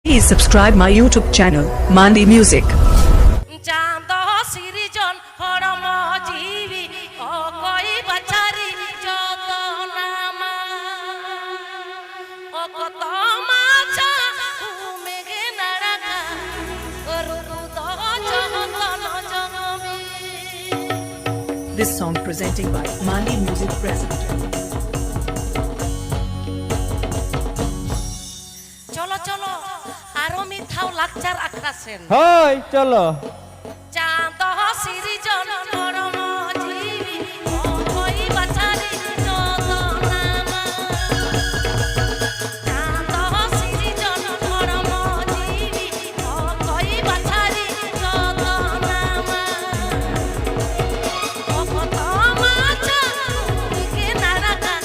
Please subscribe my YouTube channel, Mandi Music. চাঁদ সিরিজন হরম জীবি ও কই বাছারি যত নামা ও কত মাছা মেঘে নারাকা করু তো জগতন জগমি। This song presenting by Mandi Music present. চলো চলো আরো মিঠাও লাকচার আখড়াছেন হয় চলো চাঁদ সিরিজন হরম জীবি ও কই বাছারি যত নামা চাঁদ সিরিজন হরম জীবি ও কই বাছারি যত নামা ও কত মাছা মেঘে নারাকা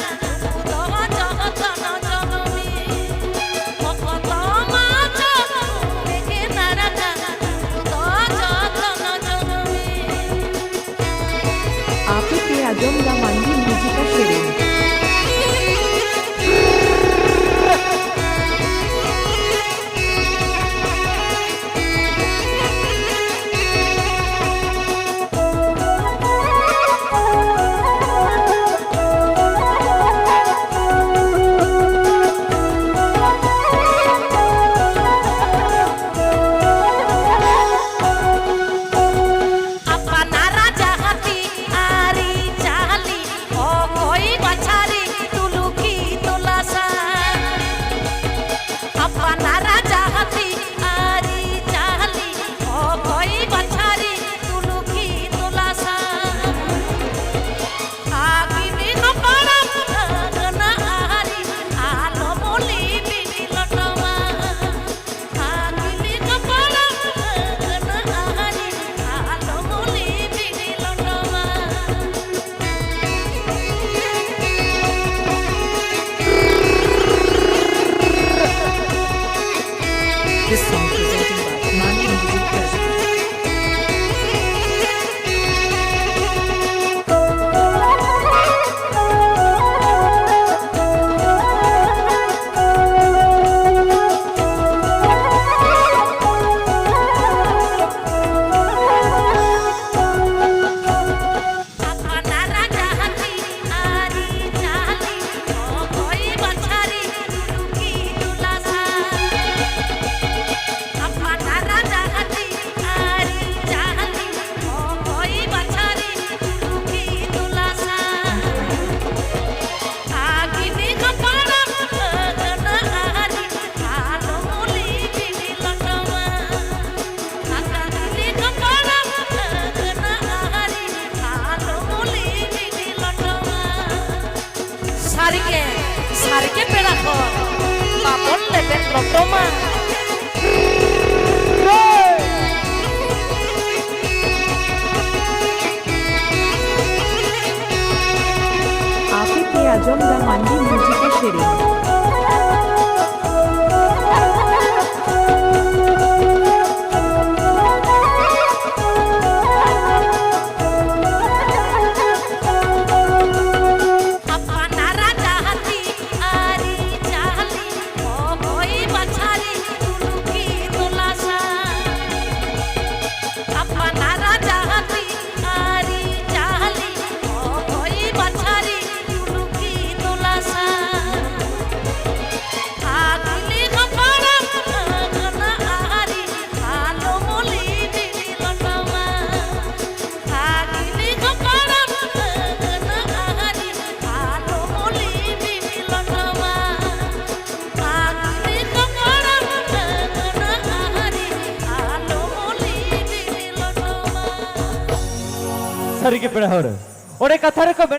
তো জগতন জগমি ও কত মাছা মেঘে নারাকা তো জগতন জগমি। Aapit ke Ajam da Mandi Music ka Shirin. अपना राजा हाथी आरी चाली ओ कोई बछारी तुलुकी तुलसा अपना राजा हाथी आरी चाली ओ कोई बछारी तुलुकी तुलसा आगिनी कपड़ा गना आरी आलो बोली बिनी लटवा आगिनी कपड़ा गना आरी आलो बोली बिनी लटवा। This song presenting by Mandi Music present. अपना राजा हाथी आरी चाली ओ कोई बछारी तुलुकी तुलसा अपना राजा हाथी आरी चाली ओ कोई बछारी तुलुकी तुलसा आगिनी कपड़ा गना आरी आलो बोली बिनी लटवा आगिनी कपड़ा गना आरी आलो बोली बिनी लटवा। सारिके सारिके पेड़ा को बाबन लेबे लटवा Aapit ke Ajam da Mandi Music ka Shirin. अपना राजा हाथी आरी चाली ओ कोई बछारी तुलुकी तुलसा अपना राजा हाथी आरी चाली ओ कोई बछारी तुलुकी तुलसा आगिनी कपड़ा गना आरी आलो बोली बिनी लटवा आगिनी कपड़ा गना आरी आलो बोली बिनी लटवा आगिनी कपड़ा गना आरी आलो बोली बिनी लटवा। সারিকে পেড়া হরে ওরে কথা রেখো